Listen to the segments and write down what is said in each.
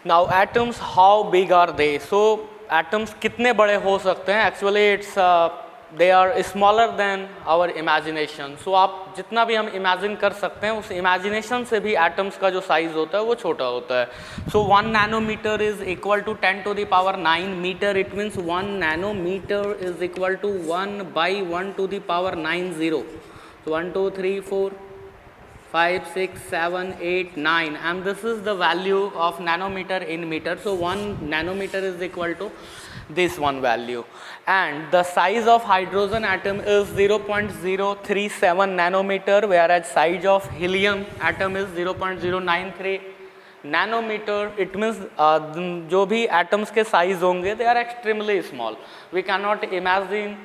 Now atoms how big are they, so atoms कितने बड़े हो सकते हैं? Actually it's they are smaller than our imagination. So आप जितना भी हम इमेजिन कर सकते हैं उस इमेजिनेशन से भी एटम्स का जो साइज होता है वो छोटा होता है। So 1 nanometre is equal to 10 to the power 9 metre. It means 1 nanometre is equal to 1 by 1 to the power 9 0। So 1 2 3 4 5 6 7 8 9, and this is the value of nanometer in meter. So 1 nanometer is equal to this one value, and the size of hydrogen atom is 0.037 nanometer, whereas size of helium atom is 0.093 nanometer. It means जो भी atoms के size होंगे they are extremely small. We cannot imagine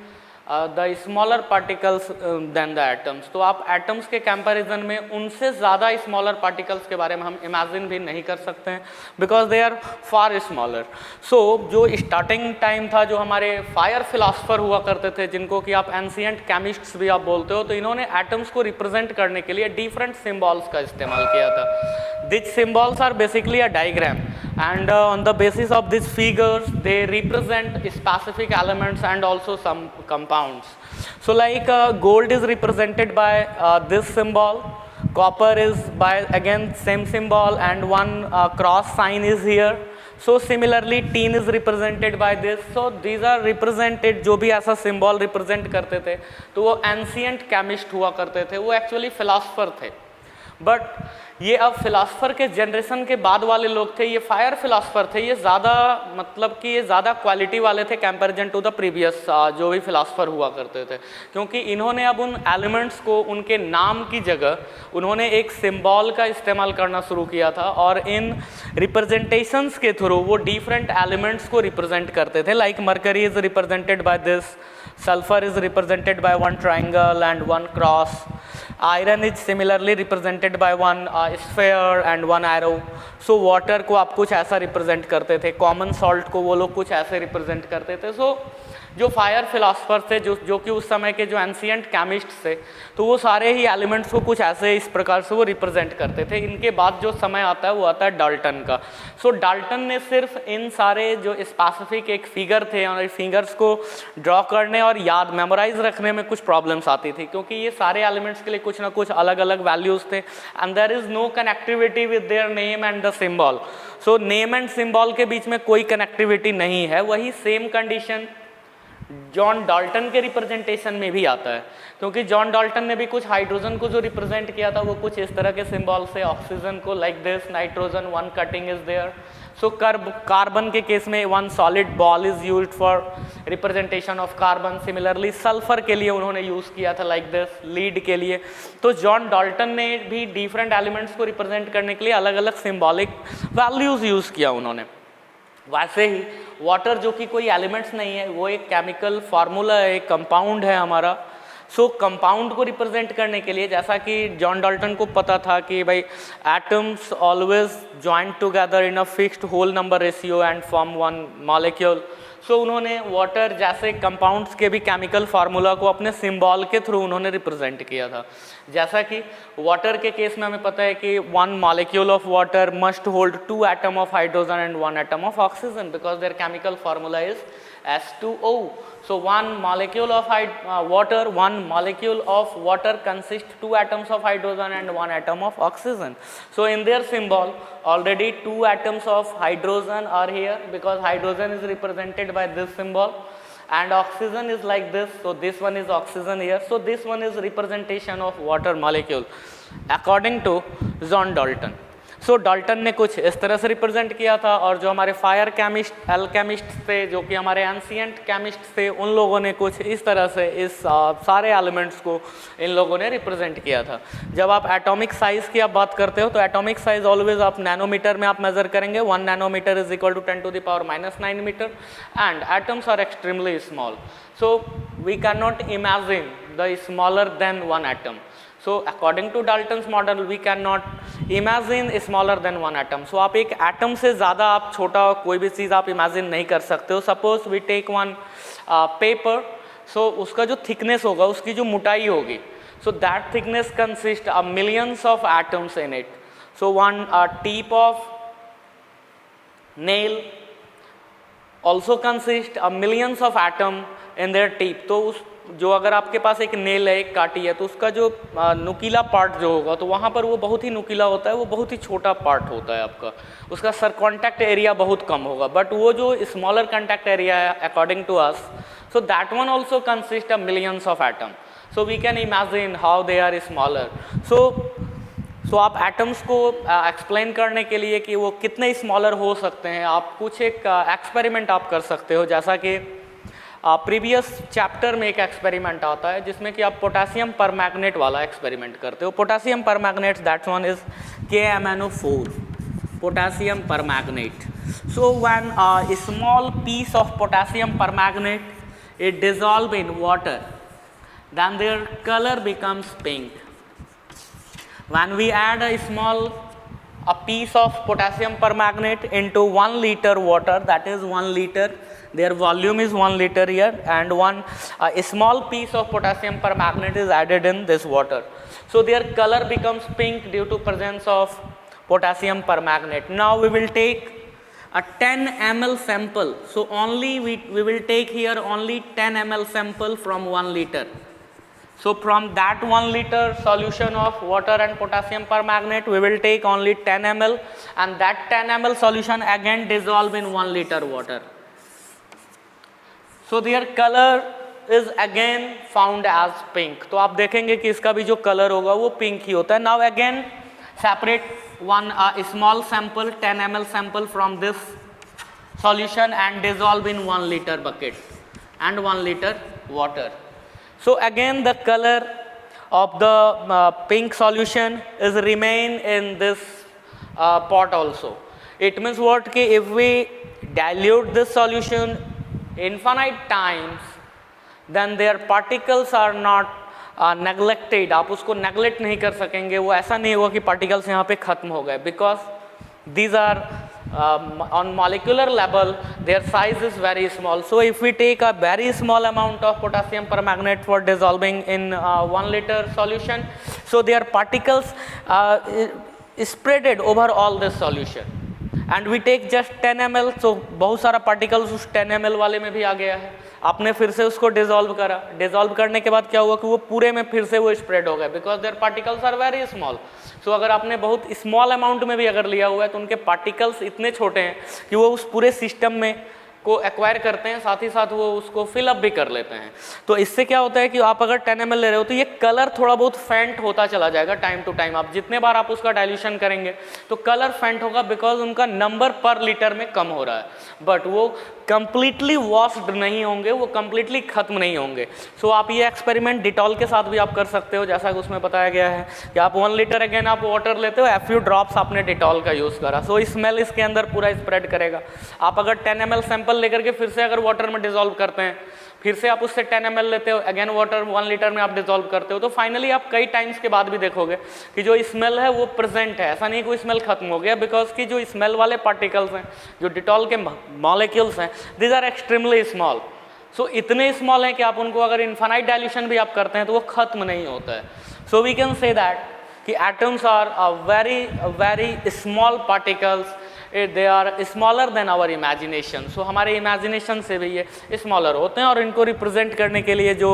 the smaller particles than the atoms. तो आप atoms के comparison में उनसे ज़्यादा स्मॉलर पार्टिकल्स के बारे में हम इमेजिन भी नहीं कर सकते हैं, because they are far smaller. So जो स्टार्टिंग टाइम था, जो हमारे फायर फिलासफर हुआ करते थे, जिनको कि आप एंशियंट केमिस्ट्स भी आप बोलते हो, तो इन्होंने एटम्स को रिप्रेजेंट करने के लिए डिफरेंट सिम्बॉल्स का इस्तेमाल किया था। This symbols are basically a diagram, and on the basis of these figures they represent specific elements and also some compounds. So like gold is represented by this symbol, copper is by again same symbol, and one cross sign is here. So similarly tin is represented by this. So these are represented, जो भी ऐसा symbol represent करते थे तो वो ancient chemist हुआ करते थे, वो actually philosopher थे। बट ये अब फिलासफर के जनरेशन के बाद वाले लोग थे, ये फायर फिलासफर थे, ये ज़्यादा मतलब कि ये ज़्यादा क्वालिटी वाले थे कंपैरिजन टू द प्रीवियस जो भी फिलासफर हुआ करते थे, क्योंकि इन्होंने अब उन एलिमेंट्स को उनके नाम की जगह उन्होंने एक सिंबल का इस्तेमाल करना शुरू किया था, और इन रिप्रेजेंटेशंस के थ्रू वो डिफरेंट एलिमेंट्स को रिप्रेजेंट करते थे। Like mercury is represented by this, sulfur is represented by one triangle and one cross, iron is similarly represented by one sphere and one arrow. So water को आप कुछ ऐसा represent करते थे, common salt को वो लोग कुछ ऐसे रिप्रेजेंट करते थे। सो जो फायर फिलासफर थे, जो कि उस समय के जो एंशियंट केमिस्ट्स थे, तो वो सारे ही एलिमेंट्स को कुछ ऐसे इस प्रकार से वो रिप्रेजेंट करते थे। इनके बाद जो समय आता है वो आता है डाल्टन का। सो डाल्टन ने सिर्फ इन सारे जो स्पेसिफिक एक फिगर थे, और फिगर्स को ड्रॉ करने और याद मेमोराइज रखने में कुछ प्रॉब्लम्स आती थी, क्योंकि ये सारे एलिमेंट्स के लिए कुछ ना कुछ अलग अलग वैल्यूज़ थे, and there is no connectivity with their name and the symbol. So name and symbol के बीच में कोई कनेक्टिविटी नहीं है। वही सेम कंडीशन जॉन डाल्टन के रिप्रेजेंटेशन में भी आता है, क्योंकि जॉन डाल्टन ने भी कुछ हाइड्रोजन को जो रिप्रेजेंट किया था वो कुछ इस तरह के सिंबल से, ऑक्सीजन को like this, nitrogen one cutting is there. So carbon के केस में one solid ball is used for representation of carbon. Similarly sulphur के लिए उन्होंने यूज़ किया था लाइक दिस, लीड के लिए। तो जॉन डाल्टन ने भी डिफरेंट एलिमेंट्स को रिप्रेजेंट करने के लिए अलग अलग सिम्बॉलिक वैल्यूज़ यूज़ किया उन्होंने। वैसे ही वाटर, जो कि कोई एलिमेंट्स नहीं है, वो एक केमिकल फार्मूला है, एक कंपाउंड है हमारा। सो कंपाउंड को रिप्रेजेंट करने के लिए, जैसा कि जॉन डाल्टन को पता था कि भाई atoms always join together in a fixed whole number ratio and form one molecule. So उन्होंने वाटर जैसे कंपाउंड्स के भी केमिकल फार्मूला को अपने सिंबल के थ्रू उन्होंने रिप्रेजेंट किया था। जैसा कि वाटर के केस में हमें पता है कि one molecule of water must hold 2 atom of hydrogen and 1 atom of oxygen, because there chemical formula is H2O. So one molecule of one molecule of water consists 2 atoms of hydrogen and 1 atom of oxygen. So in their symbol already 2 atoms of hydrogen are here, because hydrogen is represented by this symbol and oxygen is like this. So this one is oxygen here. So this one is representation of water molecule according to John Dalton. So Dalton ने कुछ इस तरह से represent किया था, और जो हमारे फायर केमिस्ट, एल्केमिस्ट थे, जो कि हमारे एंशियंट केमिस्ट थे, उन लोगों ने कुछ इस तरह से इस सारे एलिमेंट्स को इन लोगों ने रिप्रेजेंट किया था। जब आप एटॉमिक साइज़ की आप बात करते हो तो एटॉमिक साइज ऑलवेज आप नैनोमीटर में आप मेजर करेंगे। 1 nanometre is equal to 10 to the power -9 metre, and atoms are extremely small. So we can not imagine the smaller than 1 atom. So according to Dalton's model we cannot imagine smaller than 1 atom. So आप एक atom से ज़्यादा आप छोटा कोई भी चीज़ आप imagine नहीं कर सकते हो। Suppose we take one paper, so उसका जो थिकनेस होगा, उसकी जो मोटाई होगी, so that thickness consist millions of atoms in it. So one tip of nail also consist of millions of atom in their tip. तो उस जो अगर आपके पास एक नेल है, एक काटी है, तो उसका जो नुकीला पार्ट जो होगा तो वहाँ पर वो बहुत ही नुकीला होता है, वो बहुत ही छोटा पार्ट होता है आपका, उसका सर कॉन्टैक्ट एरिया बहुत कम होगा. बट वो जो स्मॉलर कॉन्टैक्ट एरिया है according to us, so that one also consist of millions of atom. So we can imagine how they are smaller. So आप एटम्स को एक्सप्लेन करने के लिए कि वो कितने स्मॉलर हो सकते हैं, आप कुछ एक एक्सपेरिमेंट आप कर सकते हो. जैसा कि प्रीवियस चैप्टर में एक एक्सपेरिमेंट आता है जिसमें कि आप पोटेशियम परमैंगनेट वाला एक्सपेरिमेंट करते हो. Potassium permanganate, that one is KMnO4, potassium permanganate. So when a small piece of potassium permanganate is dissolved in water, then their color becomes pink. When we add a piece of potassium permanganate into 1 liter water, that is 1 liter, their volume is 1 liter here, and a small piece of potassium permanganate is added in this water. So their color becomes pink due to presence of potassium permanganate. Now we will take a 10 ml sample. So only we will take here only 10 ml sample from 1 liter. So from that 1 liter solution of water and potassium permanganate, we will take only 10 ml, and that 10 ml solution again dissolve in 1 liter water. So their color is again found as pink. तो आप देखेंगे कि इसका भी जो colour होगा वो pink ही होता है. Now again separate one small sample, 10 ml sample from this solution and dissolve in 1 liter bucket and 1 liter water. So again the color of the pink solution is remain in this pot also. It means what कि if we dilute this solution infinite times, then their particles are not neglected. आप उसको neglect नहीं कर सकेंगे. वो ऐसा नहीं होगा कि particles यहाँ पे खत्म हो गए, because these are on molecular level their size is very small. So if we take a very small amount of potassium permanganate for dissolving in 1 liter solution, so their particles spreaded over all this solution, and we take just 10 ml. so बहुत सारा particles उस 10 ml वाले में भी आ गया है. आपने फिर से उसको डिसॉल्व करा. डिसॉल्व करने के बाद क्या हुआ कि वो पूरे में फिर से वो स्प्रेड हो गए, because their particles are very small. So अगर आपने बहुत स्मॉल अमाउंट में भी अगर लिया हुआ है तो उनके पार्टिकल्स इतने छोटे हैं कि वो उस पूरे सिस्टम में को एक्वायर करते हैं, साथ ही साथ वो उसको फिलअप भी कर लेते हैं. तो इससे क्या होता है कि आप अगर 10 ml ले रहे हो तो ये कलर थोड़ा बहुत फेंट होता चला जाएगा टाइम टू टाइम. आप जितने बार आप उसका डाइल्यूशन करेंगे तो कलर फेंट होगा, बिकॉज उनका नंबर पर लीटर में कम हो रहा है. बट वो कंप्लीटली वॉश्ड नहीं होंगे, वो कंप्लीटली खत्म नहीं होंगे. सो आप ये एक्सपेरिमेंट डिटॉल के साथ भी आप कर सकते हो, जैसा कि उसमें बताया गया है कि आप 1 लीटर अगेन आप वाटर लेते हो, फ्यू ड्रॉप्स आपने डिटॉल का यूज़ करा, सो स्मेल इसके अंदर पूरा स्प्रेड करेगा. आप अगर 10 ml सैंपल लेकर के फिर से अगर वाटर में डिसॉल्व करते हैं, फिर से आप उससे 10 ml लेते हो, अगेन वाटर 1 लीटर में आप डिसॉल्व करते हो, तो फाइनली आप कई टाइम्स के बाद भी देखोगे कि जो स्मेल है वो प्रेजेंट है. ऐसा नहीं कोई स्मेल खत्म हो गया, बिकॉज कि जो स्मेल वाले पार्टिकल्स हैं, जो डिटॉल के मॉलिक्यूल्स हैं, दीज आर एक्सट्रीमली स्मॉल. सो इतने स्मॉल हैं कि आप उनको अगर इन्फानाइट डाइल्यूशन भी आप करते हैं तो वो खत्म नहीं होता है. So we can say that कि atoms are very small particles, they are smaller than our imagination. So हमारे इमेजिनेशन से भी ये स्मॉलर होते हैं. और इनको रिप्रेजेंट करने के लिए जो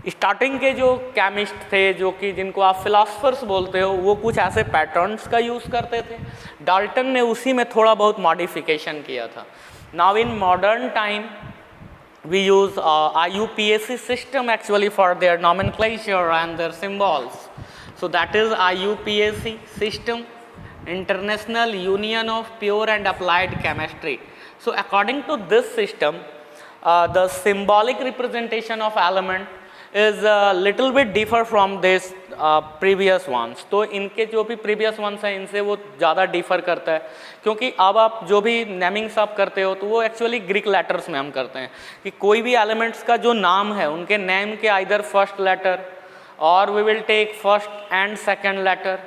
स्टार्टिंग के जो केमिस्ट थे, जो कि जिनको आप फिलासफर्स बोलते हो, वो कुछ ऐसे पैटर्न्स का यूज़ करते थे. डाल्टन ने उसी में थोड़ा बहुत मॉडिफिकेशन किया था. Now in modern time we use IUPAC system actually for their nomenclature and their symbols. So that is IUPAC system, International Union of Pure and Applied Chemistry. So according to this system, the symbolic representation of element is a little bit differ from this previous ones. तो इनके जो भी previous ones हैं इनसे वो ज़्यादा differ करता है, क्योंकि अब आप जो भी नेमिंग्स आप करते हो तो वो एक्चुअली ग्रीक लेटर्स में हम करते हैं कि कोई भी एलिमेंट्स का जो नाम है उनके नेम के आइदर फर्स्ट लेटर और we will take first and second letter,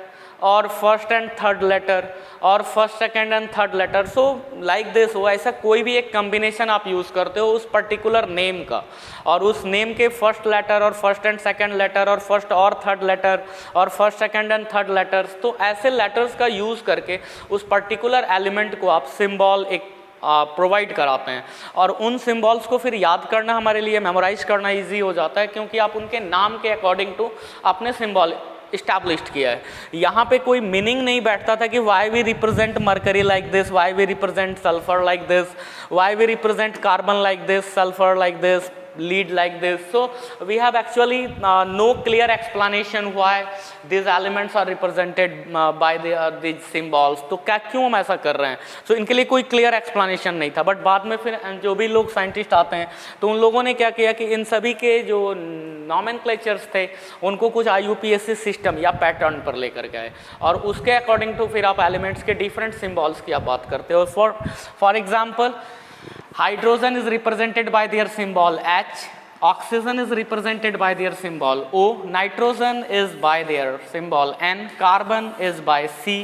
और फर्स्ट एंड थर्ड लेटर और first second and third letter. So like this, वो ऐसा कोई भी एक कम्बिनेशन आप यूज़ करते हो उस पर्टिकुलर नेम का, और उस नेम के फर्स्ट लेटर और फर्स्ट एंड सेकेंड लेटर और फर्स्ट और थर्ड लेटर और first second and third letters, तो ऐसे लेटर्स का यूज़ करके उस पर्टिकुलर एलिमेंट को आप सिंबल एक प्रोवाइड कराते हैं, और उन सिंबल्स को फिर याद करना हमारे लिए, मेमोराइज करना इजी हो जाता है, क्योंकि आप उनके नाम के अकॉर्डिंग टू आपने सिंबल इस्टेब्लिश्ड किया है। यहाँ पे कोई मीनिंग नहीं बैठता था कि why we represent mercury like this, why we represent sulphur like this, why we represent carbon like this, sulphur like this, lead like this. So we have actually no clear explanation why these elements are represented by these symbols. तो क्या क्यों हम ऐसा कर रहे हैं, so इनके लिए कोई clear explanation नहीं था। बट बाद में फिर जो भी लोग साइंटिस्ट आते हैं तो उन लोगों ने क्या किया कि इन सभी के जो नॉमेनक्लेचर्स थे उनको कुछ IUPAC सिस्टम या पैटर्न पर लेकर गए, और उसके अकॉर्डिंग टू फिर आप एलिमेंट्स के डिफरेंट सिम्बॉल्स की आप बात करते हो। For example, hydrogen is represented by their symbol H, oxygen is represented by their symbol O, nitrogen is by their symbol N, carbon is by C,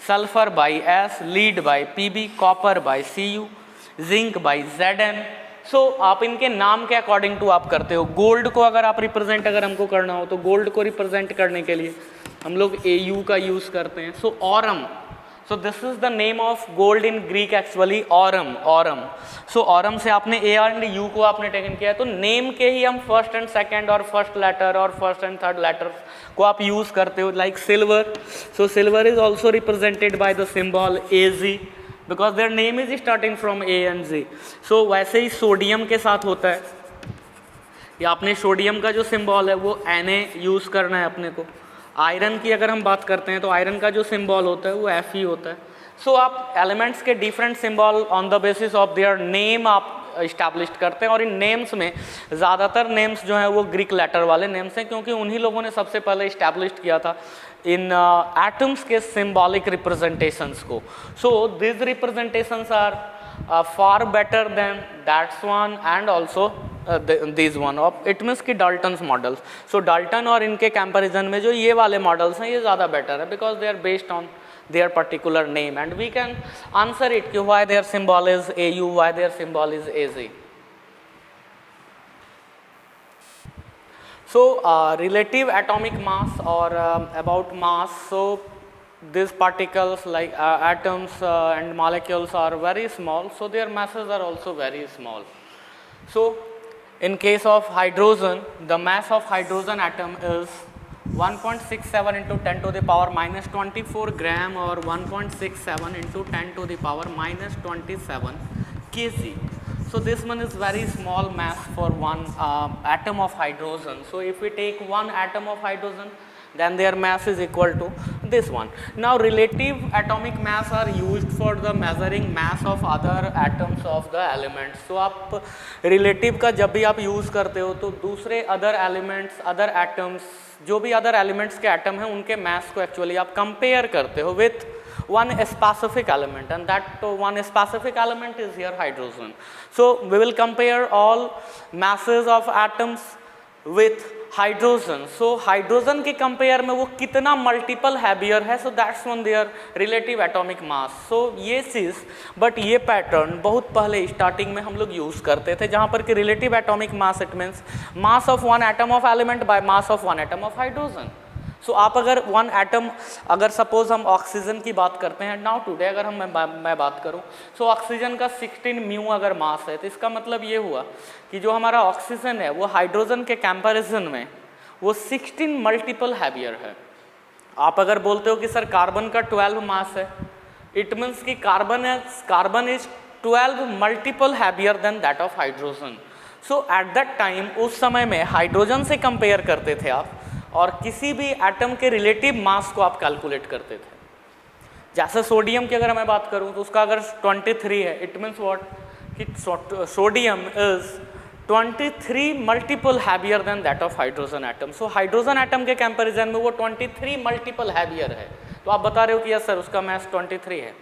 sulfur by S, lead by Pb, copper by Cu, zinc by Zn। सो आप इनके नाम के according to आप करते हो। Gold को अगर आप रिप्रेजेंट अगर हमको करना हो तो गोल्ड को रिप्रेजेंट करने के लिए हम लोग Au का यूज़ करते हैं। सो Aurum, so this is the name of gold in Greek actually, aurum। so aurum से आपने A and U को आपने टेकन किया है, तो नेम के ही हम फर्स्ट एंड सेकंड और फर्स्ट लेटर और फर्स्ट एंड थर्ड लेटर को आप यूज़ करते हो। Like silver, so silver is also represented by the symbol Ag because their name is starting from A and Z। so वैसे ही sodium के साथ होता है, या आपने सोडियम का जो सिंबल है वो Na यूज़ करना है अपने को। आयरन की अगर हम बात करते हैं तो आयरन का जो सिंबल होता है वो Fe होता है। सो आप एलिमेंट्स के different symbol on the basis of their name आप इस्टेब्लिश करते हैं, और इन नेम्स में ज़्यादातर नेम्स जो हैं वो ग्रीक लेटर वाले नेम्स हैं, क्योंकि उन्हीं लोगों ने सबसे पहले इस्टेब्लिश किया था इन एटम्स के सिंबॉलिक रिप्रेजेंटेशंस को। So this representations are far better than that one and also these one of it means कि Dalton's models। so Dalton और इनके कंपैरिजन में जो ये वाले मॉडल्स हैं ये ज़्यादा बेटर है, because they are based on their particular name and we can answer it कि why their symbol is Au, why their symbol is Ag। so relative atomic mass or about mass, so these particles like atoms and molecules are very small, so their masses are also very small। so in case of hydrogen, the mass of hydrogen atom is 1.67 into 10 to the power minus 24 gram or 1.67 into 10 to the power minus 27 kg। so this one is very small mass for one atom of hydrogen। so if we take one atom of hydrogen, then their mass is equal to this one। now relative atomic mass are used for the measuring mass of other atoms of the elements। so आप relative का जब भी आप use करते हो तो दूसरे other elements, other atoms, जो भी other elements के atom हैं उनके mass को actually आप compare करते हो with one specific element, and that one specific element is here hydrogen। so we will compare all masses of atoms with hydrogen. So hydrogen के कंपेयर में वो कितना मल्टीपल हैवियर है, so that's one their relative atomic mass. So ये चीज़ but ये pattern बहुत पहले स्टार्टिंग में हम लोग यूज़ करते थे, जहाँ पर कि relative atomic mass it means mass of one atom of element by mass of one atom of hydrogen. So आप अगर वन एटम, अगर सपोज हम ऑक्सीजन की बात करते हैं नाउ टुडे, अगर मैं बात करूं, सो ऑक्सीजन का 16 म्यू अगर मास है, तो इसका मतलब ये हुआ कि जो हमारा ऑक्सीजन है वो हाइड्रोजन के कंपैरिजन में वो 16 मल्टीपल हैवियर है। आप अगर बोलते हो कि सर कार्बन का 12 मास है, इट मीन्स कि carbon is 12 multiple heavier than that of hydrogen. So at that time उस समय में हाइड्रोजन से कंपेयर करते थे आप, और किसी भी एटम के रिलेटिव मास को आप कैलकुलेट करते थे। जैसे सोडियम की अगर मैं बात करूं तो उसका अगर 23 है, इट मीन्स व्हाट कि sodium is 23 multiple heavier than that of hydrogen atom. So hydrogen atom के कंपैरिजन में वो 23 मल्टीपल हैवियर है। तो आप बता रहे हो कि यस सर उसका मास 23 है,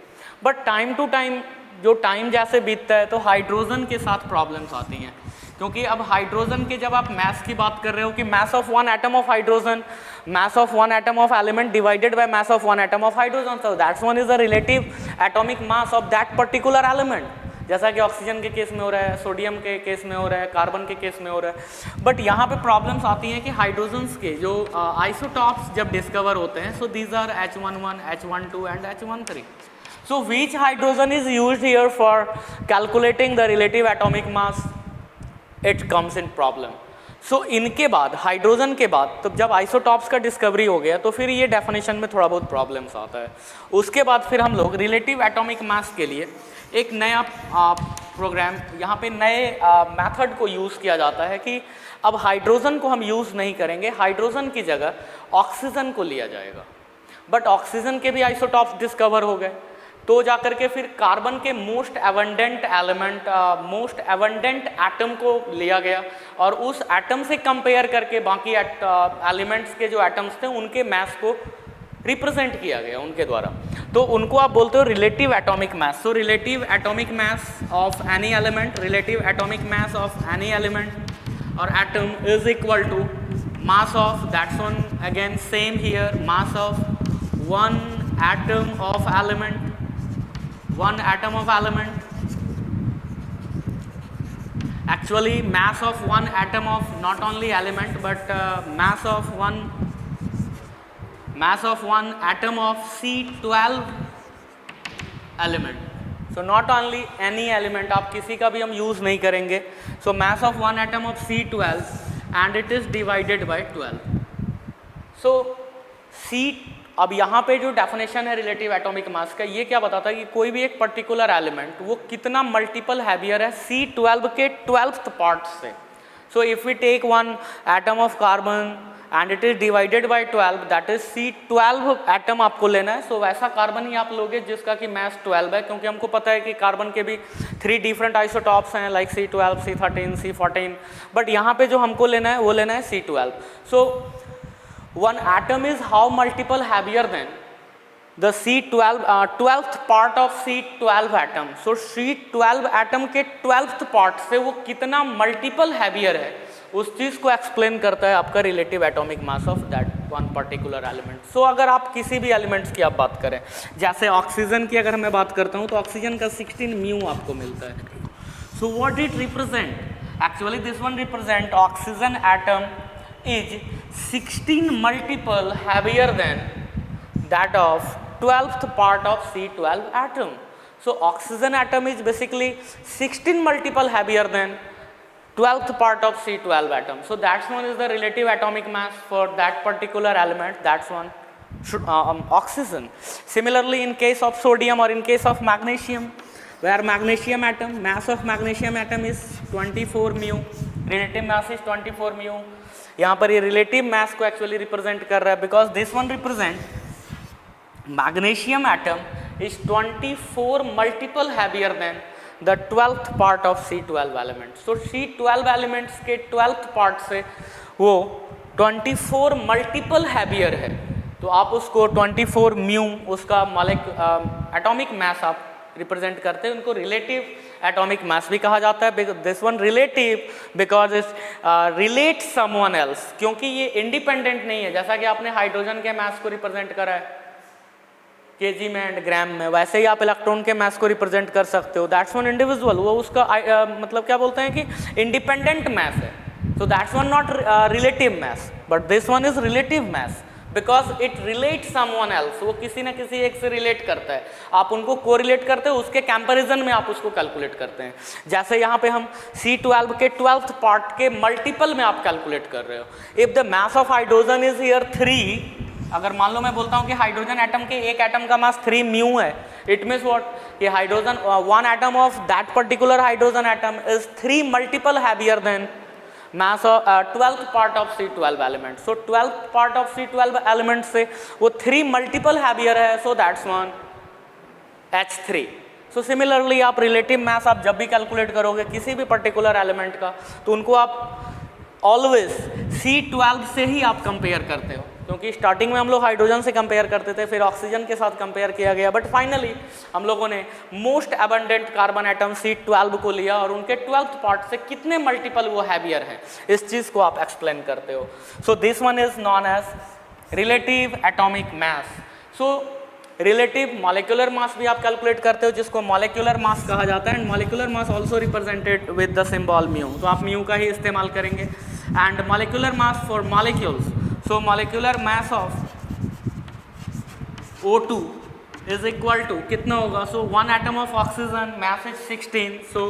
बट टाइम टू टाइम जो टाइम जैसे बीतता है तो हाइड्रोजन के साथ प्रॉब्लम्स आती हैं। क्योंकि अब हाइड्रोजन के जब आप मास की बात कर रहे हो कि मास of one atom of hydrogen, mass of one atom of element divided by mass of one atom of hydrogen, so that's one is the relative atomic mass of that particular element, जैसा कि oxygen के case में हो रहा है, sodium के case में हो रहा है, कार्बन के केस में हो रहा है। बट यहाँ पे प्रॉब्लम्स आती हैं कि हाइड्रोजन्स के जो आइसोटॉप्स जब डिस्कवर होते हैं, so these are H11, H12 and H13. So which hydrogen is used here for calculating the relative atomic mass? It comes in problem. So इनके बाद हाइड्रोजन के बाद तो जब आइसोटॉप्स का डिस्कवरी हो गया तो फिर ये डेफिनेशन में थोड़ा बहुत प्रॉब्लम्स आता है। उसके बाद फिर हम लोग रिलेटिव एटॉमिक मास के लिए एक नया प्रोग्राम, यहाँ पे नए मेथड को यूज़ किया जाता है कि अब हाइड्रोजन को हम यूज़ नहीं करेंगे, हाइड्रोजन की जगह ऑक्सीजन को लिया जाएगा। बट ऑक्सीजन के भी आइसोटॉप्स डिस्कवर हो गए, तो जाकर के फिर कार्बन के most abundant element, most abundant atom को लिया गया और उस एटम से कंपेयर करके बाकी एलिमेंट्स के जो एटम्स थे उनके मास को रिप्रेजेंट किया गया उनके द्वारा। तो उनको आप बोलते हो relative atomic mass. So relative atomic mass of any element, relative atomic mass of any element और atom is equal to mass of, that's one again same here, mass of one atom of element, one atom of element, actually mass of one atom of not only element but mass of one atom of C12 element. So not only any element, आप किसी का भी हम use नहीं करेंगे। So mass of one atom of C12 and it is divided by 12. So C, अब यहाँ पे जो डेफिनेशन है रिलेटिव एटॉमिक मास का, ये क्या बताता है कि कोई भी एक पर्टिकुलर एलिमेंट वो कितना मल्टीपल हैवियर है C12 के 12th पार्ट से। So if we take one atom of carbon and it is divided by 12, that is C12 atom आपको लेना है। सो वैसा कार्बन ही आप लोगे जिसका कि मास 12 है, क्योंकि हमको पता है कि कार्बन के भी 3 डिफरेंट आइसोटॉप्स हैं like C12, C13, C14, but यहाँ पे जो हमको लेना है वो लेना है C12। So one atom is how multiple heavier than the C12 12th part of C12 atom. So C12 atom के 12th part से वो कितना multiple heavier है उस चीज़ को एक्सप्लेन करता है आपका relative atomic mass of that one particular element. So अगर आप किसी भी एलिमेंट्स की आप बात करें, जैसे ऑक्सीजन की अगर मैं बात करता हूँ तो ऑक्सीजन का 16 म्यू आपको मिलता है। So what it represent, actually this one represent oxygen atom is 16 multiple heavier than that of 12th part of C12 atom. So oxygen atom is basically 16 multiple heavier than 12th part of C12 atom. So that's one is the relative atomic mass for that particular element, that's one oxygen. Similarly in case of sodium or in case of magnesium, where magnesium atom, mass of magnesium atom is 24 mu, relative mass is 24 mu. यहाँ पर ये relative mass को actually represent कर रहा है because this one represent magnesium atom is 24 multiple heavier than the 12th part of C12 element. So C12 elements के 12th part से वो 24 मल्टीपल हैवियर है, तो आप उसको 24 म्यू उसका एटॉमिक मास आप रिप्रेजेंट करते हैं, उनको रिलेटिव एटॉमिक मास भी कहा जाता है। This one relative because is relate someone else, क्योंकि ये इंडिपेंडेंट नहीं है। जैसा कि आपने हाइड्रोजन के मास को रिप्रेजेंट करा है केजी में एंड ग्राम में, वैसे ही आप इलेक्ट्रॉन के मास को रिप्रेजेंट कर सकते हो। दैट्स वन इंडिविजुअल, वो उसका मतलब क्या बोलते हैं कि इंडिपेंडेंट मास है। So that's one not relative mass, but this one is relative mass because it relate someone else, वो किसी ना किसी एक से रिलेट करता है, आप उनको कोरिलेट करते हो, उसके कंपैरिजन में आप उसको कैलकुलेट करते हैं। जैसे यहाँ पे हम C12 के 12th पार्ट के मल्टीपल में आप कैलकुलेट कर रहे हो। If the mass of hydrogen is here 3, अगर मान लो मैं बोलता हूँ कि हाइड्रोजन एटम के एक एटम का मास 3 म्यू है, इट मीन्स व्हाट कि hydrogen one atom of that particular hydrogen atom is 3 multiple heavier than mass of 12th part of C12 element. So 12th part of C12 element से वो 3 multiple heavier है, so that's one H3. So similarly आप relative mass आप जब भी calculate करोगे किसी भी पर्टिकुलर एलिमेंट का, तो उनको आप ऑलवेज C12 से ही आप कंपेयर करते हो। क्योंकि स्टार्टिंग में हम लोग हाइड्रोजन से कंपेयर करते थे, फिर ऑक्सीजन के साथ कंपेयर किया गया, बट फाइनली हम लोगों ने most abundant carbon atom C12 को लिया और उनके 12th पार्ट से कितने मल्टीपल वो हैवियर हैं, इस चीज़ को आप एक्सप्लेन करते हो। So this one is known as relative atomic mass. So relative molecular mass भी आप कैलकुलेट करते हो, जिसको मॉलिक्यूलर मास कहा जाता है, and molecular mass also represented with the symbol mu, तो आप म्यू का ही इस्तेमाल करेंगे। And molecular mass for molecules, so molecular mass of O2 is equal to कितना होगा, so 1 atom of oxygen mass is 16, so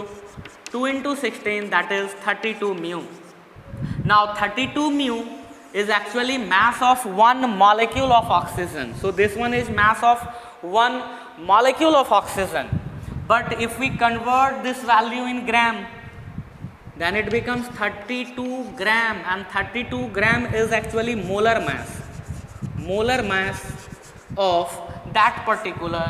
2 into 16 that is 32 mu. Now 32 mu is actually mass of one molecule of oxygen. So this one is mass of one molecule of oxygen. But if we convert this value in gram, then it becomes 32 gram, and 32 gram is actually molar mass. Molar mass of that particular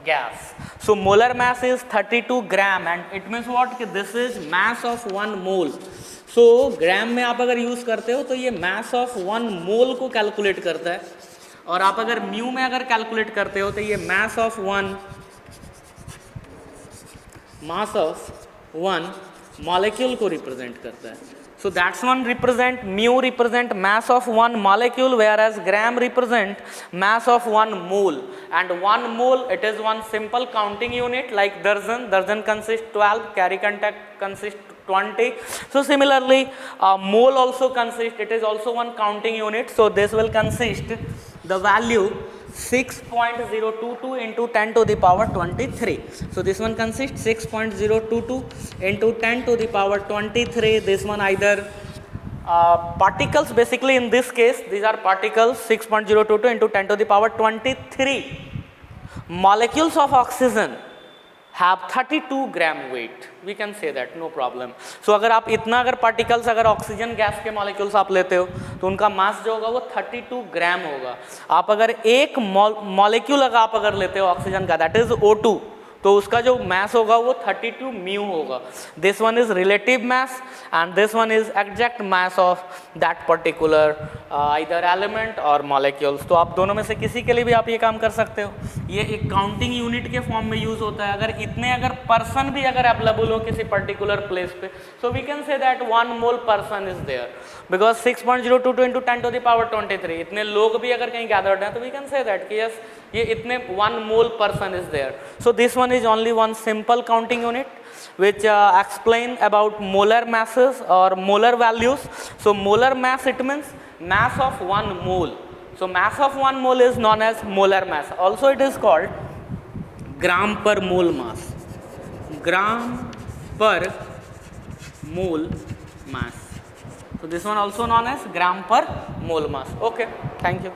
gas. So molar mass is 32 gram, and it means what? This is mass of 1 mole. सो ग्राम में आप अगर use करते हो तो ये mass of 1 मोल को calculate करता है, और आप अगर म्यू में अगर कैलकुलेट करते हो तो ये मास ऑफ 1 मॉलिक्यूल को रिप्रेजेंट करता है। So that's one represent, mu represent mass of 1 molecule, whereas gram represent mass of 1 mole, and 1 mole it is one simple counting unit like दर्जन, दर्जन consist 12, carry contact consist 20. So similarly mole also consists, it is also one counting unit, so this will consist the value 6.022 into 10 to the power 23. So this one consists 6.022 into 10 to the power 23. This one either particles, basically in this case these are particles, 6.022 into 10 to the power 23 molecules of oxygen have 32 gram weight. We can say that, no problem. So अगर आप इतना अगर particles, अगर oxygen gas के molecules आप लेते हो तो उनका मास जो होगा वो 32 ग्राम होगा। आप अगर एक मॉलिक्यूल अगर आप अगर लेते हो ऑक्सीजन का, दैट इज O2, तो उसका जो मास होगा वो 32 म्यू होगा। This one is relative mass and this one is exact mass of that particular either element और मॉलिक्यूल्स। तो आप दोनों में से किसी के लिए भी आप ये काम कर सकते हो। ये एक काउंटिंग यूनिट के फॉर्म में यूज होता है। अगर इतने अगर पर्सन भी अगर अवेलेबल हो किसी पर्टिकुलर प्लेस पे, so we can say that 1 mole person is there, because 6.022 into 10 to the power 23, इतने लोग भी अगर कहीं गैदर्ड हैं तो वी कैन से दैट कि यस ये इतने 1 mole person is there. So this one is only one simple counting unit which explain about molar masses or molar values. So molar mass, it means mass of 1 mole. So mass of 1 mole is known as molar mass. Also it is called gram per mole mass. Gram per mole mass. So this one also known as gram per mole mass. Okay, thank you.